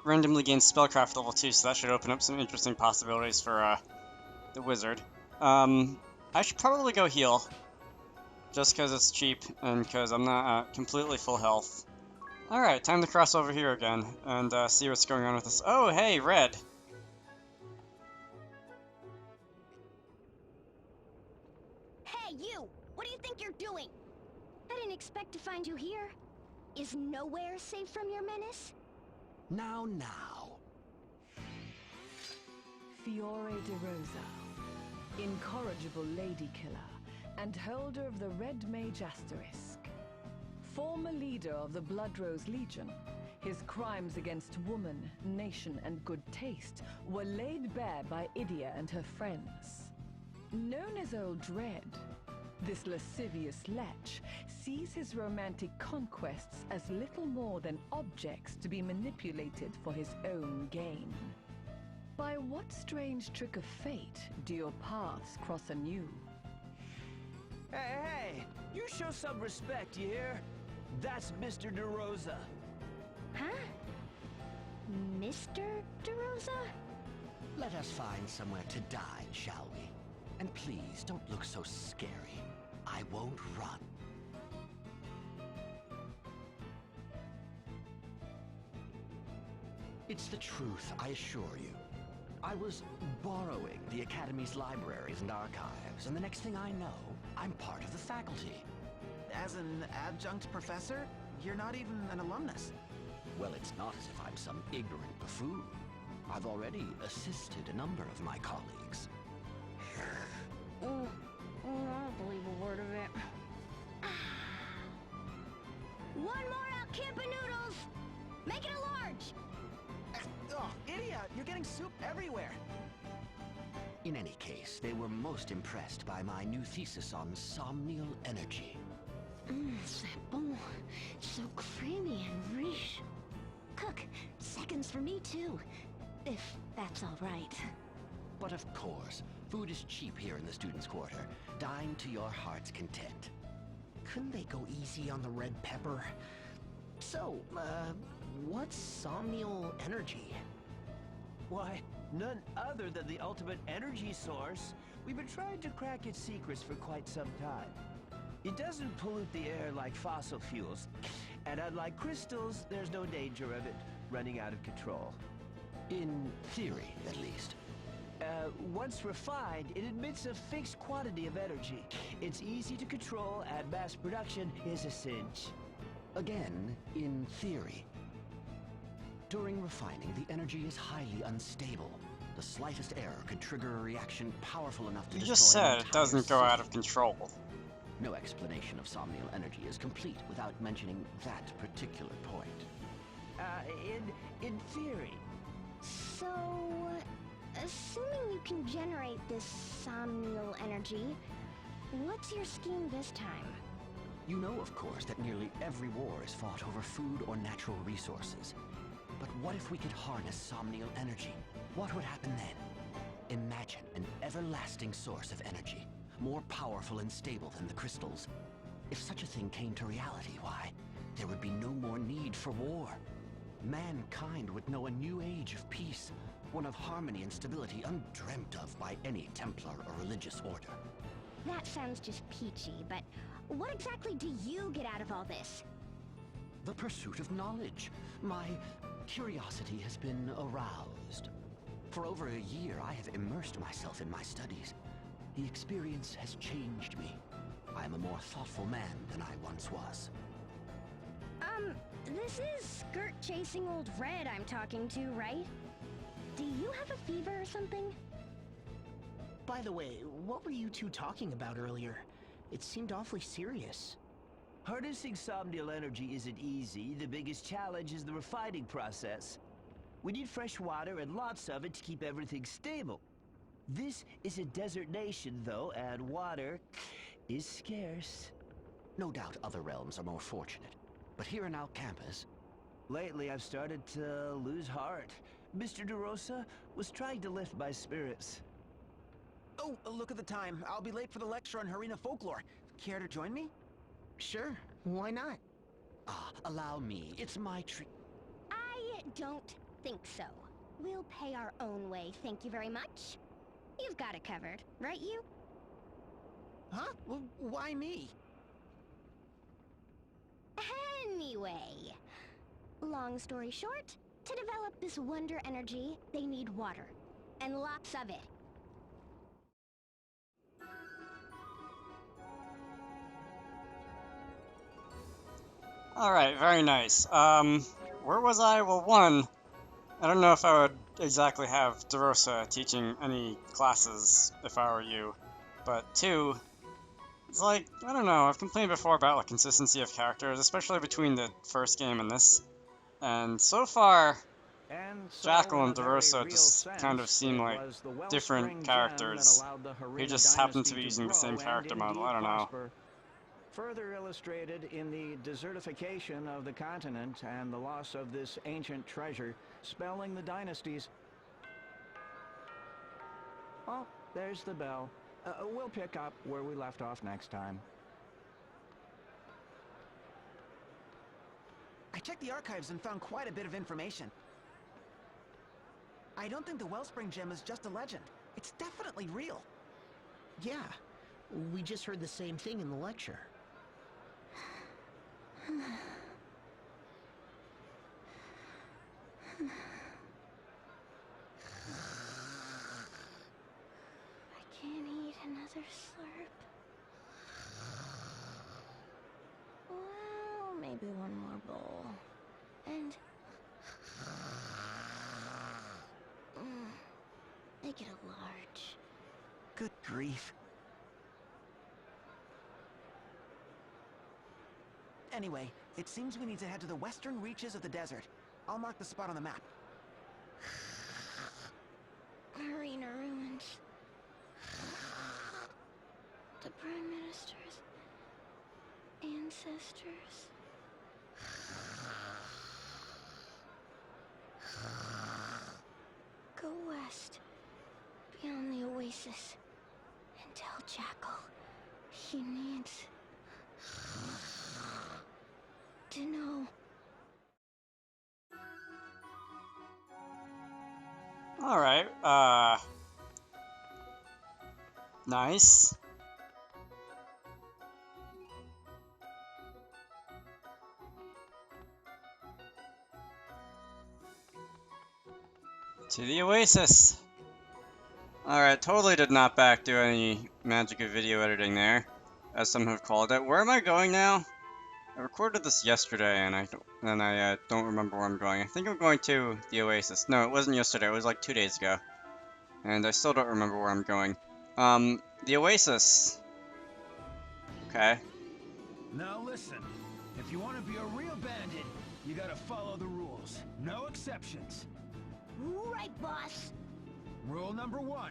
randomly gain spellcraft level 2, so that should open up some interesting possibilities for the wizard. I should probably go heal, just because it's cheap and because I'm not completely full health. Alright, time to cross over here again and see what's going on with this. Oh, hey, Red! Hey, you! What do you think you're doing? I didn't expect to find you here. Is nowhere safe from your menace? Now. Fiore de Rosa, incorrigible lady killer, and holder of the Red Mage Asterisk. Former leader of the Bloodrose Legion, his crimes against woman, nation, and good taste were laid bare by Idia and her friends. Known as Old Dread, this lascivious lech sees his romantic conquests as little more than objects to be manipulated for his own gain. By what strange trick of fate do your paths cross anew? Hey, you show some respect, you hear? That's Mr. De Rosa. Huh? Mr. De Rosa? Let us find somewhere to die, shall we? And please, don't look so scary. I won't run. It's the truth, I assure you. I was borrowing the Academy's libraries and archives, and the next thing I know, I'm part of the faculty. As an adjunct professor, you're not even an alumnus. Well, it's not as if I'm some ignorant buffoon. I've already assisted a number of my colleagues. I don't believe a word of it. One more out, Campa Noodles! Make it a large! Oh, idiot! You're getting soup everywhere! In any case, they were most impressed by my new thesis on somnial energy. C'est bon. So creamy and rich. Cook, seconds for me too. If that's all right. But of course, food is cheap here in the students' quarter. Dine to your heart's content. Couldn't they go easy on the red pepper? So, what's somnial energy? Why, none other than the ultimate energy source. We've been trying to crack its secrets for quite some time. It doesn't pollute the air like fossil fuels, and unlike crystals, there's no danger of it running out of control. In theory, at least. Once refined, it emits a fixed quantity of energy. It's easy to control, and mass production is a cinch. Again, in theory. During refining, the energy is highly unstable. The slightest error could trigger a reaction powerful enough to You destroy just an said it entire doesn't go city. out of control. No explanation of somnial energy is complete without mentioning that particular point. In theory. So, assuming you can generate this somnial energy, what's your scheme this time? You know, of course, that nearly every war is fought over food or natural resources. But what if we could harness somnial energy? What would happen then? Imagine an everlasting source of energy, more powerful and stable than the crystals. If such a thing came to reality, why, there would be no more need for war. Mankind would know a new age of peace, one of harmony and stability undreamt of by any Templar or religious order. That sounds just peachy, but what exactly do you get out of all this? The pursuit of knowledge. My curiosity has been aroused. For over a year, I have immersed myself in my studies. The experience has changed me. I am a more thoughtful man than I once was. This is skirt-chasing old Red I'm talking to, right? Do you have a fever or something? By the way, what were you two talking about earlier? It seemed awfully serious. Harnessing somnial energy isn't easy. The biggest challenge is the refining process. We need fresh water and lots of it to keep everything stable. This is a desert nation, though, and water is scarce. No doubt other realms are more fortunate. But here in our campus... Lately, I've started to lose heart. Mr. De Rosa was trying to lift my spirits. Oh, look at the time. I'll be late for the lecture on Harena folklore. Care to join me? Sure, why not? allow me. It's my treat. I don't think so. We'll pay our own way, thank you very much. You've got it covered, right you? Huh? Well, why me? Anyway, long story short, to develop this wonder energy, they need water. And lots of it. Alright, very nice. Where was I? Well, one, I don't know if I would exactly have DeRosa teaching any classes if I were you. But two, it's like, I don't know, I've complained before about like consistency of characters, especially between the first game and this. And so far, And so, Jackal in and a very DeRosa real just kind of sense, seem it like was the different wellspring characters. gem that allowed the He Harena just happened to dynasty be using the grow same and character model, indeed I don't know. prosper. Further illustrated in the desertification of the continent and the loss of this ancient treasure, spelling the dynasties. Oh, there's the bell. We'll pick up where we left off next time. I checked the archives and found quite a bit of information. I don't think the Wellspring Gem is just a legend. It's definitely real. Yeah, we just heard the same thing in the lecture. I can't eat another slurp. Well, maybe one more bowl. And... make it a large. Good grief. Anyway, it seems we need to head to the western reaches of the desert. I'll mark the spot on the map. Harena ruins. The Prime Minister's ancestors. Go west, beyond the Oasis, and tell Jackal he needs to know. Alright, nice. To the Oasis. Alright, totally did not do any magic of video editing there, as some have called it. Where am I going now? I recorded this yesterday, and I don't remember where I'm going. I think I'm going to the Oasis. No, it wasn't yesterday. It was like 2 days ago, and I still don't remember where I'm going. The Oasis. Okay. Now listen, if you want to be a real bandit, you gotta follow the rules. No exceptions. Right, boss. Rule number 1,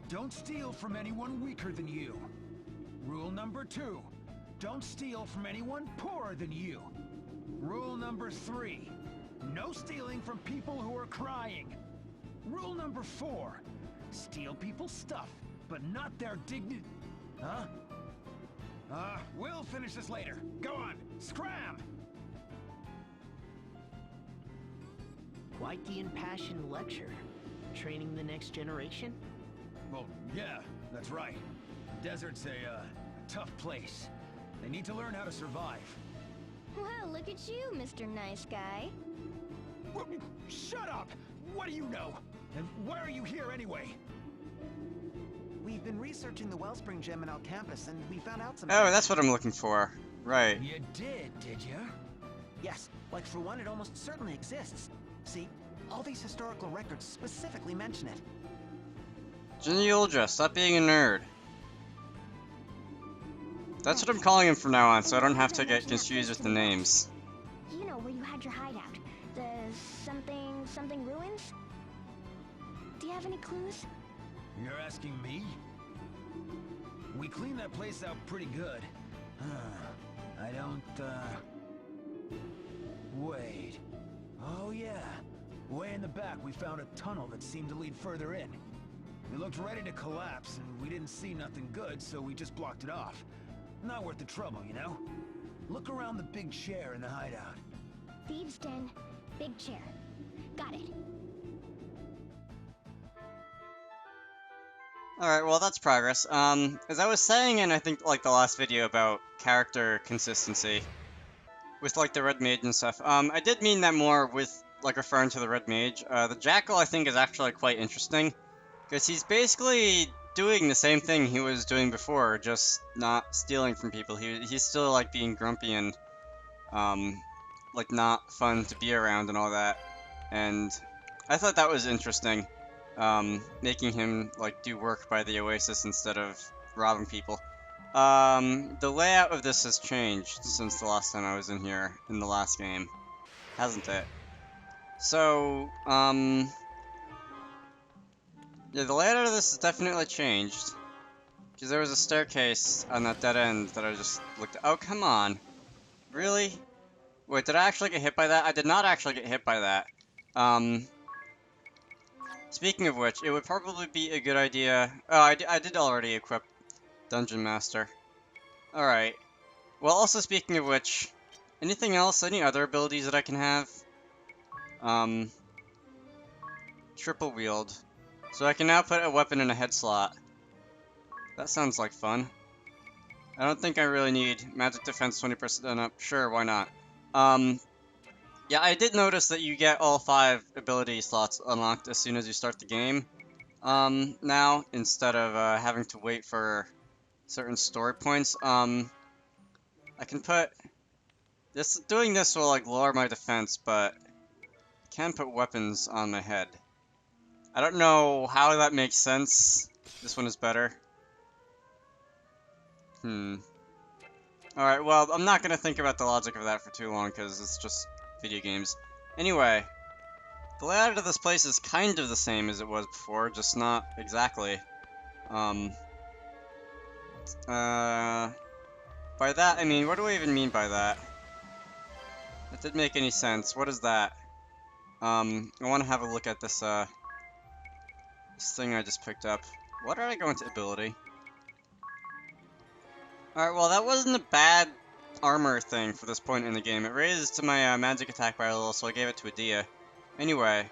don't steal from anyone weaker than you. Rule number 2, don't steal from anyone poorer than you. Rule number 3, no stealing from people who are crying. Rule number 4, steal people's stuff, but not their dignity. Huh? We'll finish this later. Go on, scram! Quite the impassioned lecture. Training the next generation? Well, yeah, that's right. The desert's a tough place. They need to learn how to survive. Well, look at you, Mr. Nice Guy. Shut up! What do you know? And why are you here anyway? We've been researching the Wellspring Gem in our campus, and we found out some Oh, things. that's what I'm looking for. Right. You did you? Yes, like for one, it almost certainly exists. See, all these historical records specifically mention it. Ginny Uldra, stop being a nerd. That's what I'm calling him from now on, so I don't have to get confused with the names. You know where you had your hideout. The something ruins? Do you have any clues? You're asking me? We cleaned that place out pretty good. I don't, wait. Oh yeah. Way in the back, we found a tunnel that seemed to lead further in. It looked ready to collapse, and we didn't see nothing good, so we just blocked it off. Not worth the trouble, you know? Look around the big chair in the hideout. Thieves' Den, big chair. Got it. Alright, well, that's progress. As I was saying in, I think, like, the last video about character consistency, with, like, the Red Mage and stuff, I did mean that more with, like, referring to the Red Mage. The Jackal, I think, is actually quite interesting, because he's basically doing the same thing he was doing before, just not stealing from people. He's still, like, being grumpy and, like, not fun to be around and all that, and I thought that was interesting, making him, like, do work by the Oasis instead of robbing people. The layout of this has changed since the last time I was in here, in the last game, hasn't it? So, yeah, the layout of this has definitely changed. Because there was a staircase on that dead end that I just looked at. Oh, come on. Really? Wait, did I actually get hit by that? I did not actually get hit by that. Speaking of which, it would probably be a good idea... Oh, I did already equip Dungeon Master. Alright. Well, also speaking of which, anything else? Any other abilities that I can have? Triple wield. So I can now put a weapon in a head slot. That sounds like fun. I don't think I really need magic defense 20% up. Sure, why not? Yeah, I did notice that you get all 5 ability slots unlocked as soon as you start the game. Now, instead of having to wait for certain story points, I can put this. Doing this will like lower my defense, but I can put weapons on my head. I don't know how that makes sense. This one is better. Alright, well, I'm not gonna think about the logic of that for too long, because it's just video games. Anyway, the layout of this place is kind of the same as it was before, just not exactly. By that, I mean, what do I even mean by that? That didn't make any sense. What is that? I want to have a look at this, this thing I just picked up. Why did I go into ability? Alright, well, that wasn't a bad armor thing for this point in the game. It raised my magic attack by a little, so I gave it to Adia. Anyway,